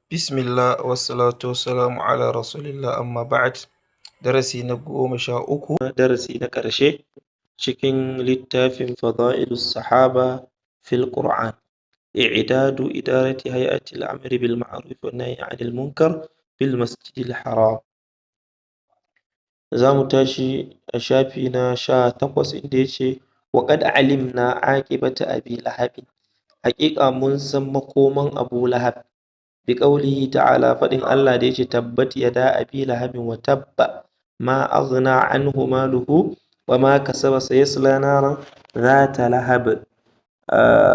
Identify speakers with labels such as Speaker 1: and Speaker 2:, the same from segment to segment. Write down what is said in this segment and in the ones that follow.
Speaker 1: Bismillah wassalatu wassalamu ala rasulillah amma ba'd. Darasi na 13, darasi na ƙarshe cikin littafin Fada'ilus Sahaba fil Qur'an. I'dadu idarati hay'atil amri bil ma'ruf wan nahyi 'anil munkar bil masjidil haram. Za mu tashi a shafi na 18 inda yace wa qad alimna aqibata abi lahab. Haƙiƙa mun san makoman Abu Lahab. بقوله تعالى فإن الله ديش تبت يدا أبي لهب وتب ما أغنى عنه ماله وما كسب سيصلى نارا ذات لهب.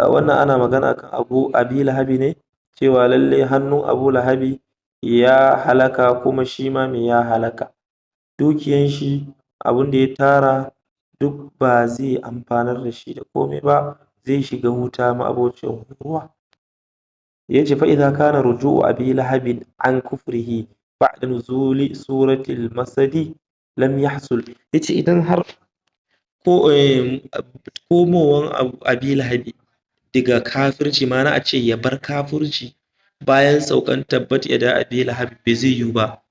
Speaker 1: wannan ana magana kan abi lahabi ne cewa lalle hannun abu lahabi ya halaka kuma shi ma me ya halaka, dukiyan shi abin da ya tara duk ba zai amfanar da shi da komai ba, zai shiga wuta ma'abocin ruwa. yace fa idza kana ruju'u abi lahabin an kufrihi ba'da nuzuli suratil masadi lam yahsul. yace idan har komowan abi lahabi daga kafirci, ma'ana a ce ya bar kafirci bayan saukan tabbat yada abi lahab bai zai yiwu ba.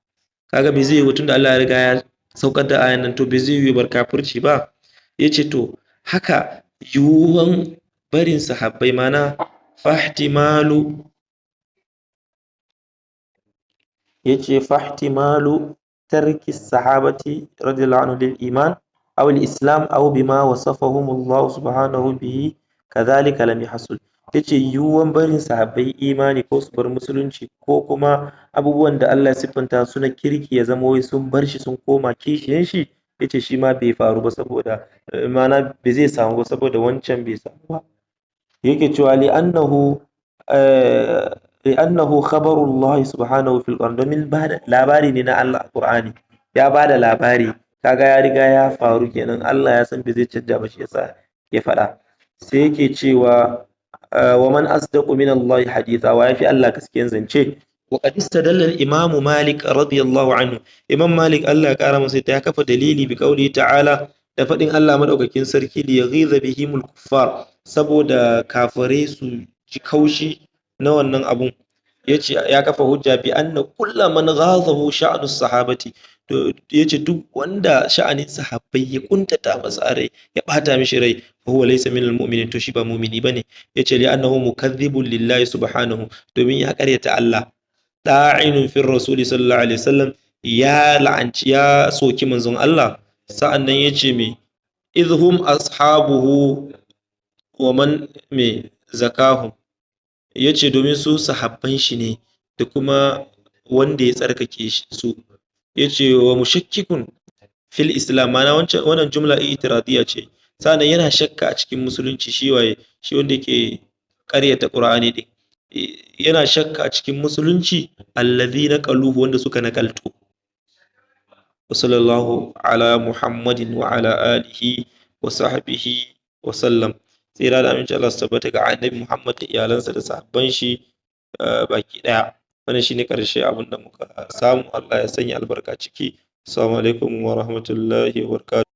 Speaker 1: Kaga bai zai yiwu tunda Allah ya riga ya saukar da ayan nan, to bai zai yiwu bar kafirci ba. yace to haka yiwuwan barin sahabbai, ma'ana fahtimalu tarki sahabati radiyallahu anhu lil iman aw al islam aw bima wasafahum Allah subhanahu bihi kadhalika lam yahsul. yace yiwuwan barin sahabbai imani ko su bar musulunci ko kuma abubuwan da Allah ya siffanta su na kirki ya zama wai sun bar shi sun koma kishiyan shi, yace shi ma bai faru ba, saboda ma'ana bai zai samu ba saboda wancan bai samu ba. yake cewa li'annahu khabarullahi subhanahu fil Qur'an, domin labari ne na Allah a Qur'ani, ya bada labari, kaga ya riga ya faru kenan, Allah ya san bai zai canja ba, shi yasa ya faɗa. sai yake cewa wa man asdaqu min Allah haditha, wa yafi Allah gaskiyan zance. wa qad istadalla al-imam Malik radiyallahu anhu, Imam Malik Allah ya kara masa ya kafa dalili bi qauli ta'ala, da faɗin Allah madaukakin sarki li yaghiza bihimul kuffar, saboda kafirai su ji kaushi na wannan abun. yace ya kafa hujja bi anna kullu man ghazahu sha'nu sahabati, to yace duk wanda sha'anin sahabbai ya kuntata masa rai, ya bata mishi rai, fa huwa laysa minal mu'minin, to shi ba mu'mini bane. yace li annahu mukaththibun lillahi subhanahu, domin ya karyata Allah. da'inun fi rasuli sallallahu alaihi wasallam, ya la'anci ya soki manzon Allah. sa'annan yace me idhum ashabuhu wa man me zakahum, yace domin su sahabban shi ne da kuma wanda ya tsarkake su. yace wa mushakkikun fil islam, ma'ana wannan jumla i'tiradiyya ce, sannan yana shakka a cikin musulunci. shi waye? shi wanda yake ƙaryata Qur'ani din, yana shakka a cikin musulunci alladhina qaluhu, wanda suka nakalto. wa sallallahu ala muhammadin wa ala alihi wa sahbihi wa sallam. tsira da aminci Allah su tabbata ga annabi Muhammad da iyalansa da sahabban shi baki daya. wannan shine karshe abin da muka samu, Allah ya sanya albarka ciki. Assalamu alaikum wa rahmatullahi wa barakatuh.